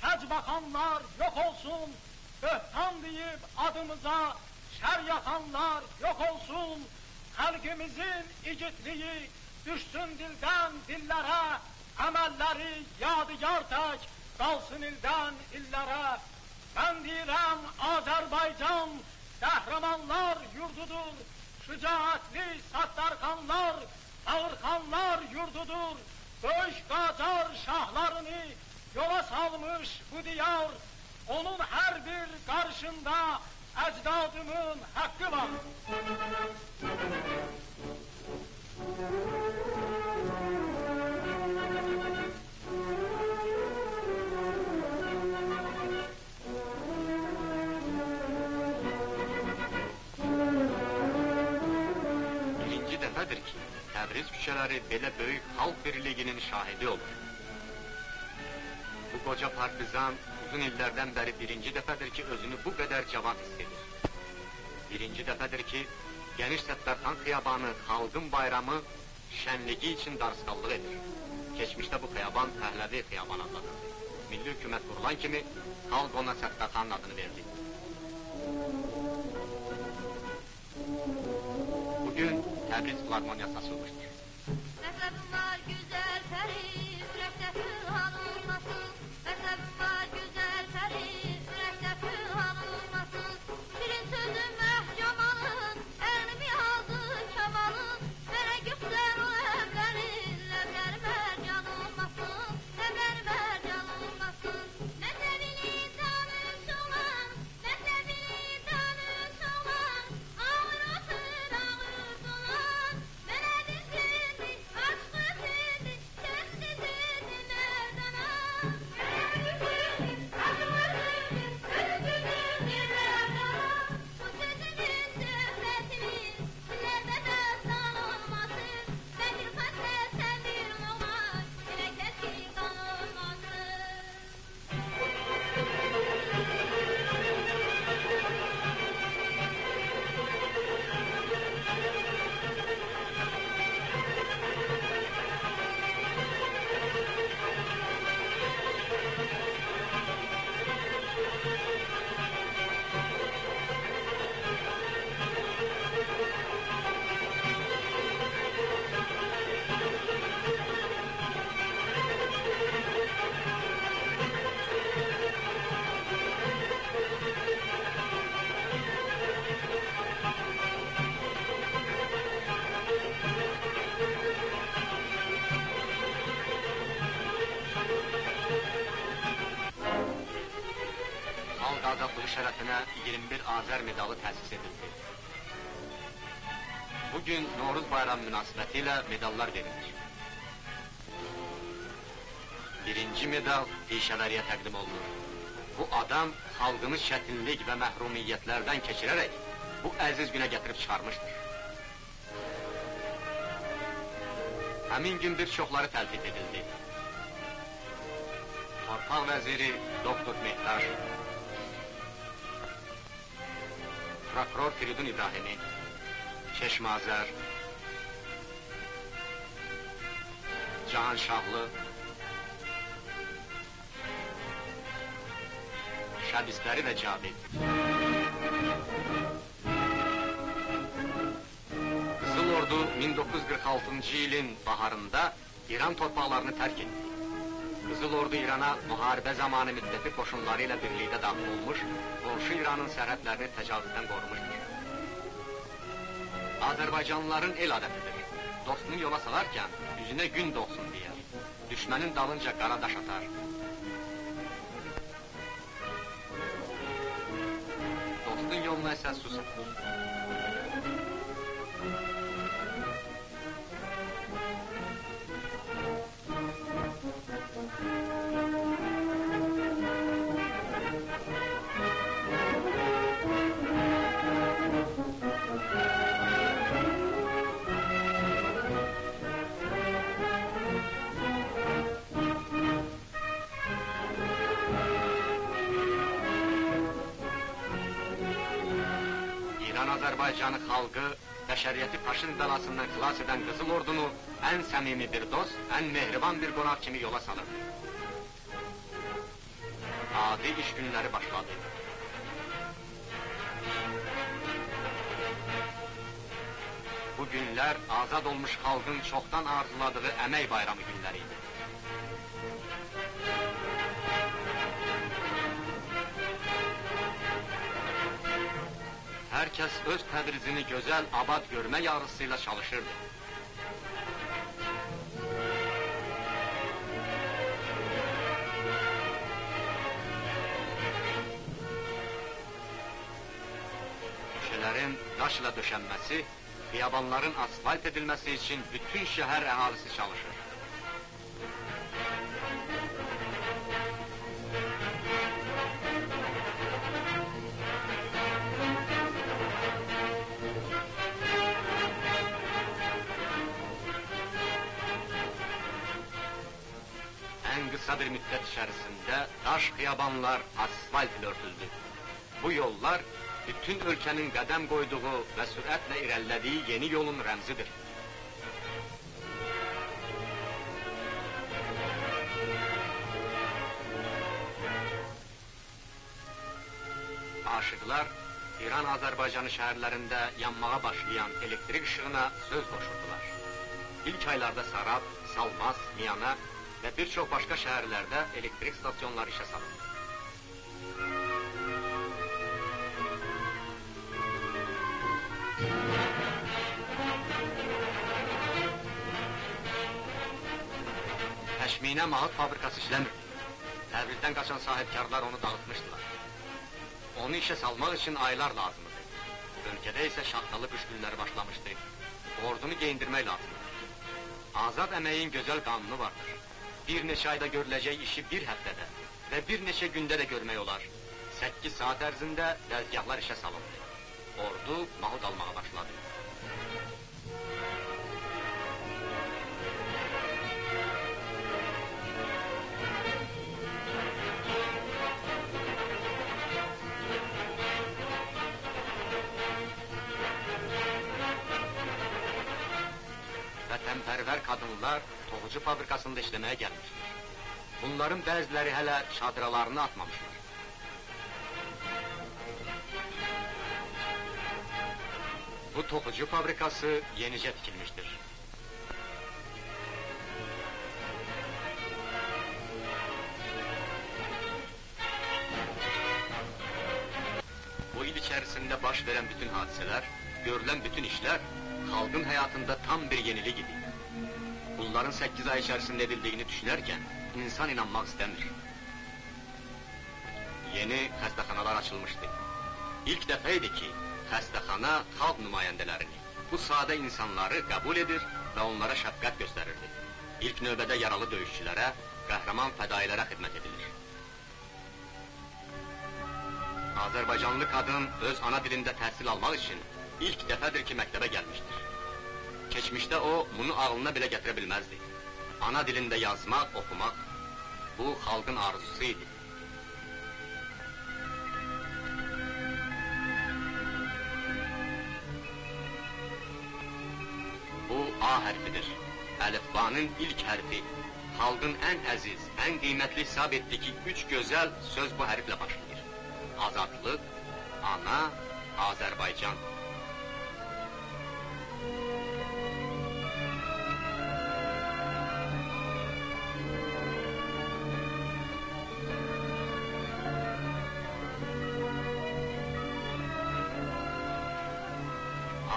kəc baxanlar yok olsun, böhtan deyib adımıza şər yaxanlar yok olsun, xalqimizin igidliyi düşsün dildən dillərə, əməlləri yadigar tək qalsın ildən illərə. Ben deyirəm Azərbaycan qəhrəmanlar yurdudur, şücaətli Səttarxanlar, Ağırxanlar yurdudur, böyük Qacar şahlarını yola salmış bu diyar, onun her bir qarşında əcdadımın haqqı var. Dəfədir ki, Təbriz küçələri belə böyük xalq birliyinin şahidi olur. Bu qoca partizan uzun illərdən bəri birinci dəfədir ki, özünü bu qədər cavan hiss edir. Birinci dəfədir ki, geniş Səttarxan xiyabanı xalqın bayramı şənliyi üçün darısqallıq edir. Keçmişdə bu xiyaban Pəhləvi xiyaban adlanırdı. Milli hükümət qurulan kimi xalq ona Səttarxanın adını verdi. Bugün Təbriz Filarmoniyası açılmışdır. Məktəbim var güzel pəri, ürəkdə pülhan olmasın. Məktəbim var güzel pəri, ürəkdə pülhan olmasın. Şirin sözüm məhcamalın, əlimi aldı kamalın. Mənə göstər o əvlərin, ləbləri mərcan olmasın, ləbləri mərcan olmasın. Məktəbini tanış olan, məktəbini tanış olan, ağır otur, ağır dolan. Mənə dizildi, aşkı sildi, sen dizildi merdana. Mənə dizildi, aşkı sildi, sen dizildi merdana. Bu sözümüz, söhbətimiz, dillərdə dastan olmasın. Mən bir xəstə, sən bir oğlan, elə kəskin qan olmasın. Xalq azadlığı şərəfinə 21 Azər medalı təsis edildi. Bugün Novruz bayramı münasibəti ilə medallar verilir. Birinci medal pişəvəriyə təqdim olunur. Bu adam xalqını çətinlik və məhrumiyyətlərdən keçirərək bu əziz günə gətirib çıxarmışdır. Həmin gün bir çoxları təltif edildi. Torpaq vəziri Doktor Mehtar, prokuror Firidun İbrahimi, Çeşmazər, Cahan Şahlı, şəbisləri və cavid. Qızıl Ordu 1946-cı ilin baharında İran torpaqlarını tərk etdi. Qızıl Ordu İrana müharibə zamanı müttəfiq qoşunları ilə birlikdə daxil olmuş, qonşu İranın sərhədlərini təcavüzdən qorumuşdur. Azərbaycanlıların el adətidir. Dostunu yola salarkən üzünə gün doğsun deyər. Düşmənin dalınca qara daş atar. Dostun yoluna isə su satır. Azərbaycanı xalqı, bəşəriyyəti faşizm bəlasından xilas edən Qızıl Ordunu ən səmimi bir dost, ən mehriban bir qonaq kimi yola salırdı. Adi iş günləri başladı. Bu günlər azad olmuş xalqın çoxdan arzuladığı əmək bayramı günləri idi. Hər kəs öz tədrizini gözəl, abad görmək arzusuyla çalışırdı. Köşələrin daşla döşənməsi, xiyabanların asfalt edilməsi üçün bütün şəhər əhalisi çalışır. Qısa bir müddət içərisində daş xiyabanlar asfalt ilə örtüldü. Bu yollar bütün ölkənin qədəm qoyduğu və sürətlə irəlilədiyi yeni yolun rəmzidir. Aşıqlar İran-Azərbaycanı şəhərlərində yanmağa başlayan elektrik işığına söz qoşurdular. İlk aylarda Sarab, Salmas, Miyana və bir çox başqa şəhərlərdə elektrik stasyonları işə salındı. Təşminə mağut fabrikası işləmirdi. Təbrizdən qaçan sahibkarlar onu dağıtmışdılar. Onu işə salmaq üçün aylar lazımdır. Ölkədə isə şaxtalı qış günləri başlamışdı. Ordunu geyindirmək lazımdır. Azad əməyin gözəl qanunu vardır. Bir neçə ayda görüləcək işi bir həftədə və bir neçə gündə də görmək olar. 8 saat ərzində dəzgahlar işə salındı. Ordu mahud almağa başladı. Vətənpərvər qadınlar toxucu fabrikasında işləməyə gəlmişdir. Bunların bəziləri hələ çadıralarını atmamışlar. Bu toxucu fabrikası yenicə tikilmişdir. Bu il içərisində baş verən bütün hadisələr, görülən bütün işlər xalqın həyatında tam bir yenilik idi. Bunların 8 ay içərisində edildiyini düşünərkən insan inanmaq istəmir. Yeni xəstəxanalar açılmışdı. İlk dəfə idi ki, xəstəxana xalq nümayəndələrini, bu sadə insanları qəbul edir və onlara şəfqət göstərirdi. İlk növbədə yaralı döyüşçülərə, qəhrəman fədailərə xidmət edilir. Azərbaycanlı qadın öz ana dilində təhsil almaq üçün ilk dəfədir ki, məktəbə gəlmişdir. Keçmişdə o, bunu ağlına belə gətirə bilməzdi. Ana dilində yazmaq, oxumaq, bu xalqın arzusu idi. Bu A hərfidir. Əlifbanın ilk hərfi. Xalqın ən əziz, ən qiymətli hesab etdiyi 3 gözəl söz bu hərflə başlayır. azadlıq, ana, Azərbaycan.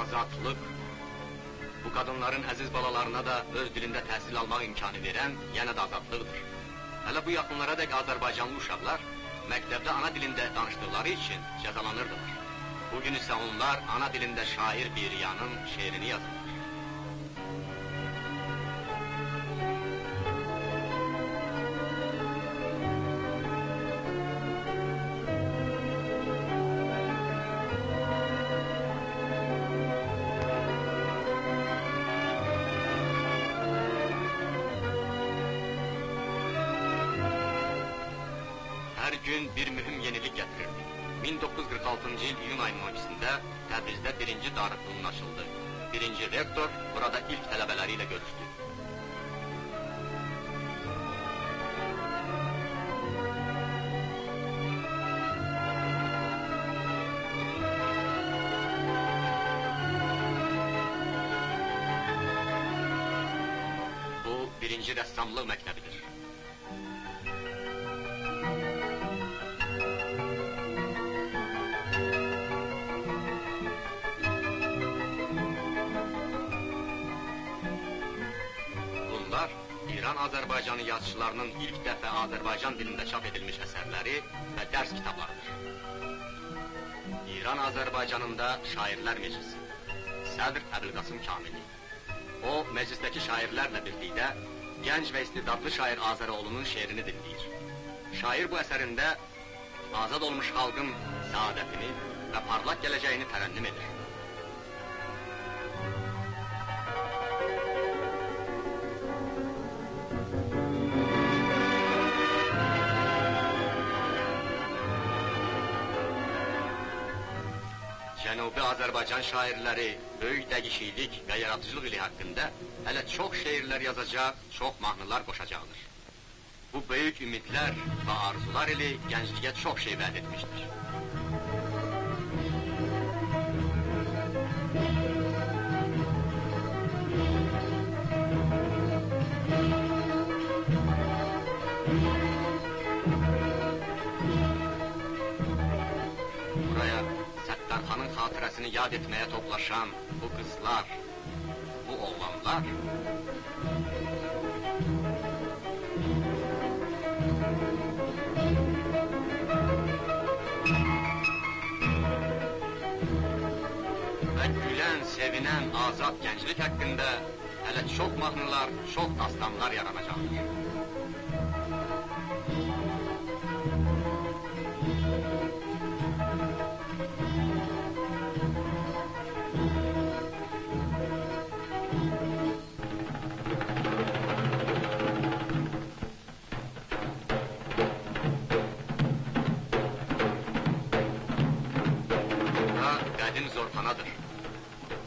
Azadlıq, bu qadınların əziz balalarına da öz dilində təhsil almaq imkanı verən yenə də azadlıqdır. Hələ bu yaxınlara dək Azərbaycanlı uşaqlar məktəbdə ana dilində danışdıqları üçün cəzalanırdılar. Bugün isə onlar ana dilində şair Biriyanın şeirini yazırlar. Hər gün bir mühüm yenilik gətirirdi. 1946-cı il iyun ayının 12-sində Təbrizdə birinci darıxılın açıldı. Birinci rektor burada ilk tələbələri ilə görüşdü. Bu, birinci rəssamlıq məktəbidir. İran-Azərbaycanı yazıçılarının ilk dəfə Azərbaycan dilində çap edilmiş əsərləri və dərs kitablarıdır. İran-Azərbaycanında Şairlər Meclisi, Sədr Əbülqasım Kamili. O, meclisdəki şairlərlə birlikdə gənc və istedadlı şair Azəroğlunun şeirini dinləyir. Şair bu əsərində azad olmuş xalqın saadətini və parlaq gələcəyini tərənnüm edir. Cənubi Azərbaycan şairləri böyük dəqiqlik və yaradıcılıq ili haqqında hələ çox şeirlər yazacaq, çox mahnılar qoşacaqdır. Bu böyük ümidlər və arzular ili gəncliyə çox şey vəd etmişdir. Səttarxanın xatirəsini yad etməyə toplaşan bu qızlar, bu oğlanlar və gülən, sevinən, azad gənclik haqqında hələ çox mahnılar, çox dastanlar yaranacaqdır.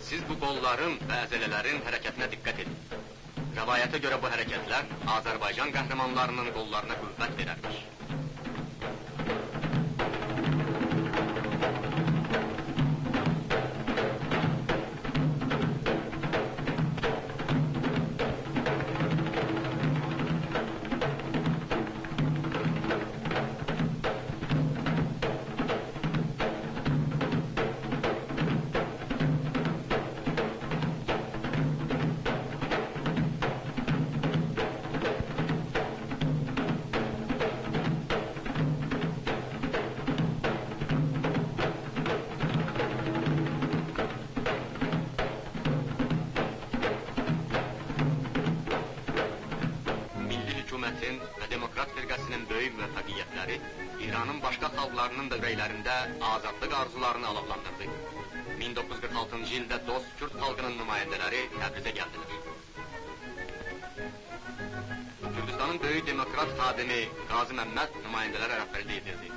Siz bu qolların və əzələlərin hərəkətinə diqqət edin. Rəvayətə görə bu hərəkətlər Azərbaycan qəhrəmanlarının qollarına qüvvət verərmiş. və Demokrat firqəsinin böyük müvəffəqiyyətləri İranın başqa xalqlarının da ürəklərində azadlıq arzularını alovlandırdı. 1946-cı ildə dost Kürt xalqının nümayəndələri Təbrizə gəldilər. Kürdistanın böyük demokrat xadimi Qazi Məmməd nümayəndələrə rəhbərlik edirdi.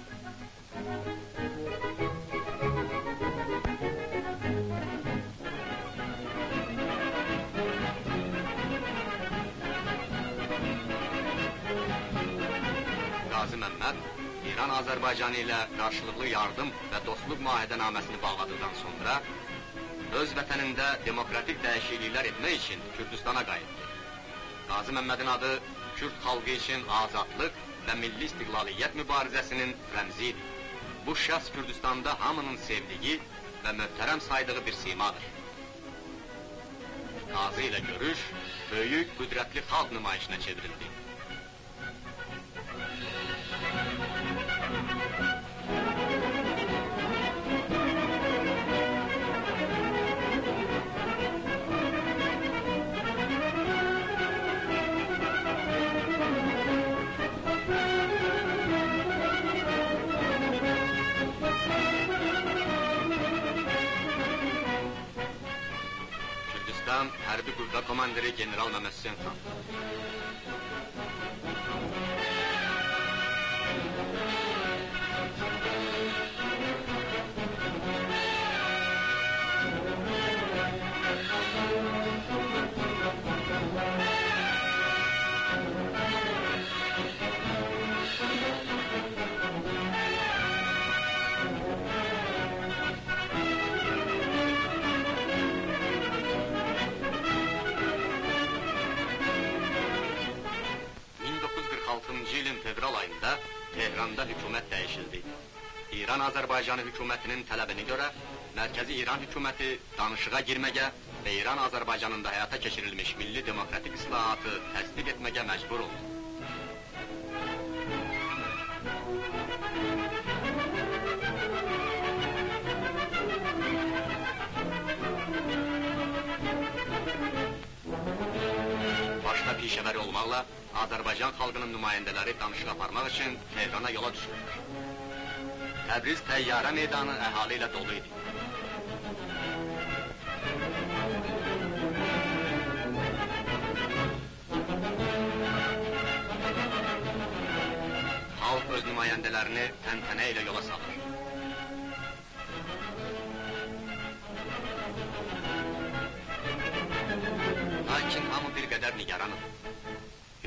Qazi Məmməd İran Azərbaycanı ilə qarşılıqlı yardım və dostluq müahidənaməsini bağladıqdan sonra öz vətənində demokratik dəyişikliklər etmək üçün Kürdistana qayıtdı. Qazi Məmmədin adı Kürd xalqı üçün azadlıq və milli istiqlaliyyət mübarizəsinin rəmzi idi. Bu şəxs Kürdistanda hamının sevdiyi və möhtərəm saydığı bir simadır. Qazi ilə görüş böyük, qüdrətli xalq nümayişinə çevrildi. Hərbi qüvvə komandiri General Məmməd Hüseyn xan. İlin fevral ayında Tehranda hükümət dəyişildi. İran Azərbaycanı hükümətinin tələbini görə Mərkəzi İran hüküməti danışığa girməyə və İran Azərbaycanında həyata keçirilmiş milli demokratik islahatı təsdiq etməyə məcbur oldu. Başda pişəvəri olmaqla Azərbaycan xalqının nümayəndələri danışıq aparmaq üçün Tehrana yola düşürlər. Təbriz təyyarə meydanı əhali ilə dolu idi. Xalq öz nümayəndələrini təntənə ilə yola salır. Lakin hamı bir qədər nigaranıdır.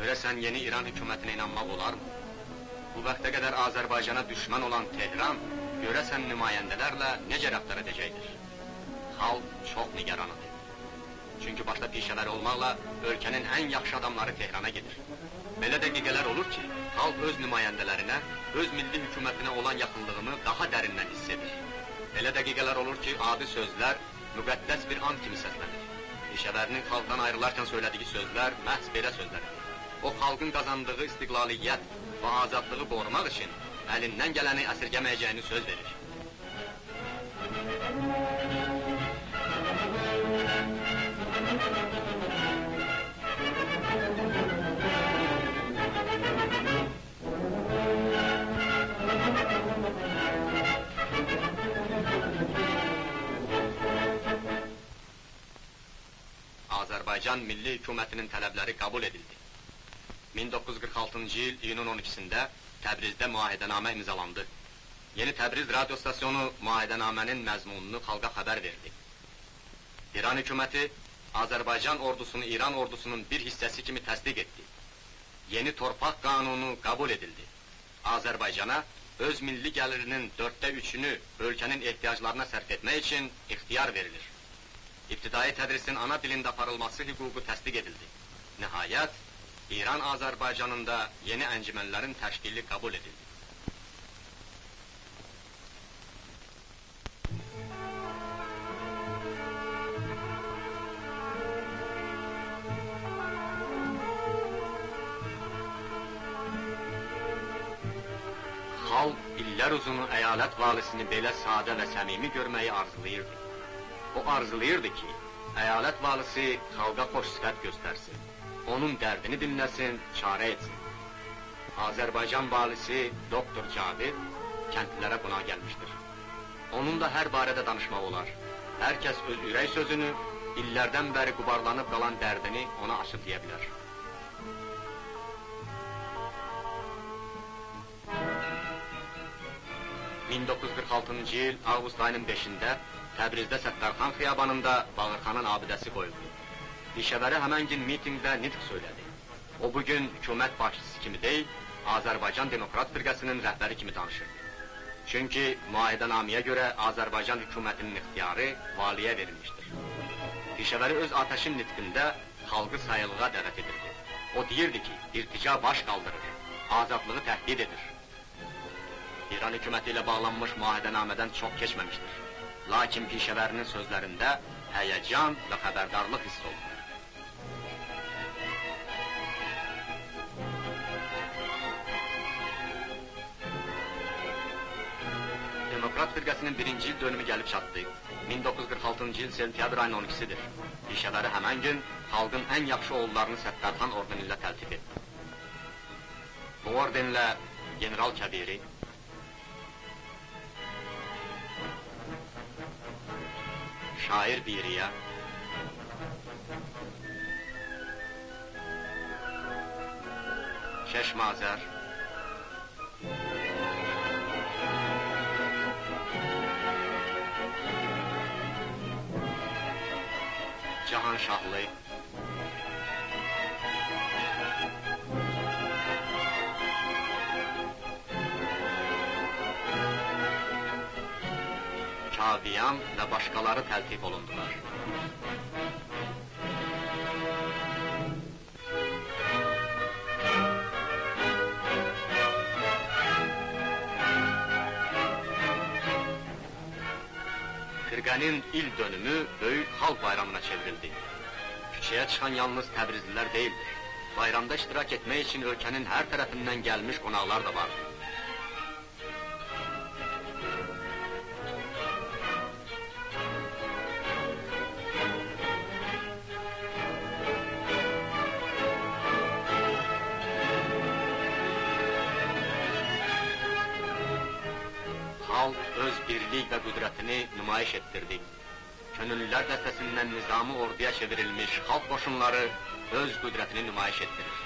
Görəsən yeni İran hükümətinə inanmaq olarmı? Bu vaxta qədər Azərbaycana düşmən olan Tehran, görəsən nümayəndələrlə necə rəftar edəcəkdir? Xalq çox nigaranıdır. Çünki başda pişəvər olmaqla ölkənin ən yaxşı adamları Tehrana gedir. Belə dəqiqələr olur ki, xalq öz nümayəndələrinə, öz milli hükümətinə olan yaxınlığını daha dərindən hiss edir. Belə dəqiqələr olur ki, adi sözlər müqəddəs bir and kimi səslənir. Pişəvərinin xalqdan ayrılarkən söylədiyi sözlər məhz belə sözlərdir. O, xalqın qazandığı istiqlaliyyət və azadlığı qorumaq üçün əlindən gələni əsirgəməyəcəyini söz verir. Azərbaycan Milli Hükümətinin tələbləri qəbul edildi. 1946-cı il iyunun 12-sində Təbrizdə müahidənamə imzalandı. Yeni Təbriz radio stasyonu müahidənamənin məzmununu xalqa xəbər verdi. İran hökuməti Azərbaycan ordusunu İran ordusunun bir hissəsi kimi təsdiq etdi. Yeni torpaq qanunu qəbul edildi. Azərbaycana öz milli gəlirinin 3/4-ünü ölkənin ehtiyaclarına sərf etmək üçün ixtiyar verilir. İbtidai tədrisin ana dilində aparılması hüququ təsdiq edildi. Nəhayət, İran Azərbaycanında yeni əncümənlərin təşkili qəbul edildi. Xalq illər uzunu əyalət valisini belə sadə və səmimi görməyi arzulayırdı. O arzulayırdı ki, əyalət valisi xalqa xoş sifət göstərsin. Onun dərdini dinləsin, çarə etsin. Azərbaycan valisi Doktor Cavid kəndlilərə qonaq gəlmişdir. Onunla hər barədə danışmaq olar. Hər kəs öz ürək sözünü, illərdən bəri qubarlanıb qalan dərdini ona açıqlaya bilər. ...1946-cı il avqust ayının 5-də Təbrizdə Səttarxan xiyabanında Bağırxanın abidəsi qoyuldu. Pişəvəri həmən gün mitingdə nitq söylədi. O bugün hükümət başçısı kimi deyil, Azərbaycan Demokrat Firqəsinin rəhbəri kimi danışırdı. Çünki müahidenaməyə görə Azərbaycan hökumətinin ixtiyarı valiyə verilmişdir. Pişəvəri öz ateşin nitqində xalqı sayılığa dəvət edirdi. O deyirdi ki, irtica baş qaldırır, azadlığı təhdid edir. İran hökuməti ilə bağlanmış müahidenamədən çox keçməmişdir. Lakin pişəvərinin sözlərində həyəcan və xəbərdarlıq hiss olunur. Demokrat Firqəsinin birinci il dönümü gəlib çatdı. 1946-cı il sentyabr ayının 12-sidir. Pişəvəri həmən gün xalqın ən yaxşı oğullarını Səttarxan ordeni ilə təltif etdi. Bu ordenlə general kəbiri, şair biriyə, Şeşmazər, Cahanşahlı, Kaviyan və başqaları təltif olundular. Firqənin il dönümü böyük xalq bayramına çevrildi. Küçəyə çıxan yalnız Təbrizlilər deyildir. Bayramda iştirak etmək üçün ölkənin hər tərəfindən gəlmiş qonaqlar da vardı. Xalq öz birlik və qüdrətini nümayiş etdirdi. Könüllülər dəstəsindən nizami orduya çevrilmiş xalq qoşunları öz qüdrətini nümayiş etdirir.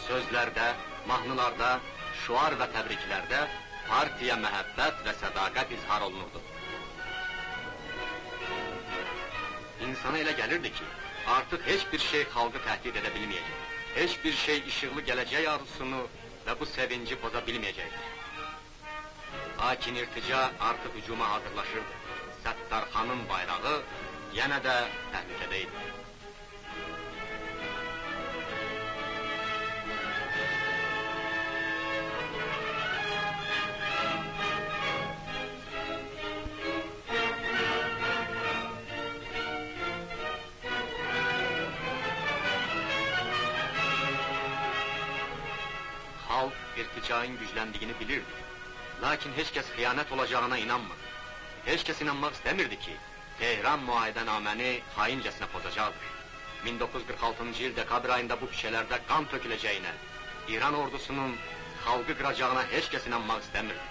Sözlərdə, mahnılarda, şuar və təbriklərdə partiya məhəbbət və sədaqət izhar olunurdu. İnsana elə gəlirdi ki, artıq heç bir şey xalqı təhdid edə bilməyəcək. Heç bir şey işıqlı gələcək arzusunu və bu sevinci poza bilməyəcəkdir. Lakin irtica artıq hücuma hazırlaşırdı. Səttarxanın bayrağı yenə də təhlükədə idi. Xalq irtica'nın gücləndiyini bilirdi. Lakin heç kəs xəyanət olacağına inanmadı. Heç kəs inanmaq istəmirdi ki, Tehran müahidənaməni xaincəsinə pozacaqdır. 1946-cı il dekabr ayında bu küçələrdə qan töküləcəyinə, İran ordusunun xalqı qıracağına heç kəs inanmaq istəmirdi.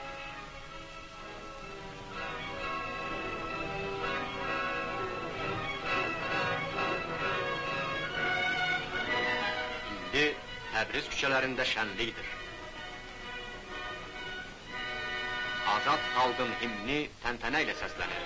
İndi Təbriz küçələrində şənlikdir. Azad xalqın himni təntənə ilə səslənir.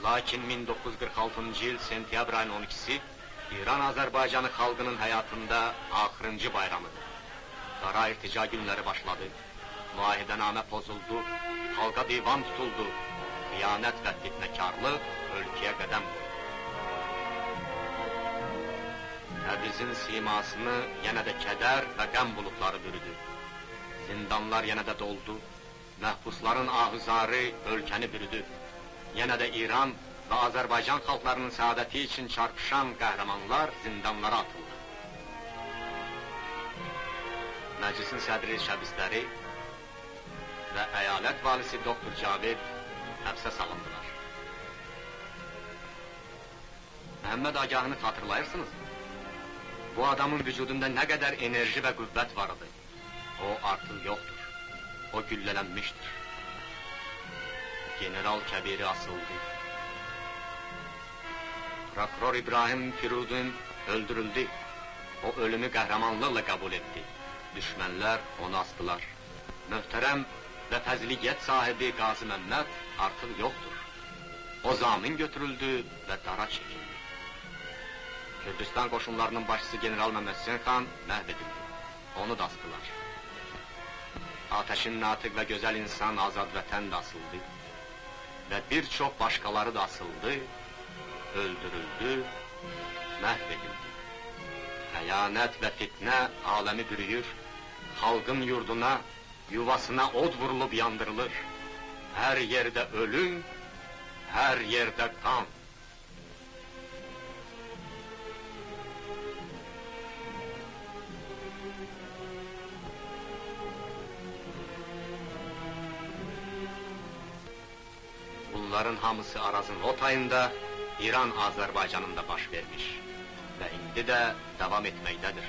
Lakin 1946-cı il sentyabr ayının 12-si İran-Azərbaycanı xalqının həyatında axırıncı bayramıdır. Qara irtica günləri başladı, müahidənamə pozuldu, xalqa divan tutuldu, xiyanət və fitnəkarlıq ölkəyə qədəm qoydu. Təbrizin simasını yenə də kədər və qəm buludları bürüdü. Zindanlar yenə də doldu, məhbusların ağızarı ölkəni bürüdü. Yenə də İran və Azərbaycan xalqlarının səadəti üçün çarpışan qəhrəmanlar zindanlara atıldı. Məclisin sədri şəbisləri və əyalət valisi Doktor Cavid həbsə salındılar. Məhəmməd Agahını xatırlayırsınız mı? Bu adamın vücudunda ne kadar enerji ve kuvvet vardı. O artık yoktur. O güllelenmiştir. General Kebiri asıldı. Prokuror İbrahim Firudin öldürüldü. O ölümü kahramanlıkla kabul etti. Düşmanlar onu astılar. Möhterem ve fəziliyyət sahibi Qazi Məmməd artık yoktur. O zamin götürüldü ve dara çekildi. Kürdistan koşunlarının başçısı General Mehmet Hüseyin Xan məhv edildi. Onu da astılar. Ateşin natık ve güzel insan Azad Vətən de asıldı. Ve birçok başkaları da asıldı, öldürüldü, məhv edildi. Xəyanət ve fitne alemi bürüyür, halkın yurduna, yuvasına od vurulup yandırılır. Her yerde ölüm, her yerde kan. Bunların hamısı Arazın o tayında İran Azərbaycanında baş vermiş ve indi de devam etmektedir.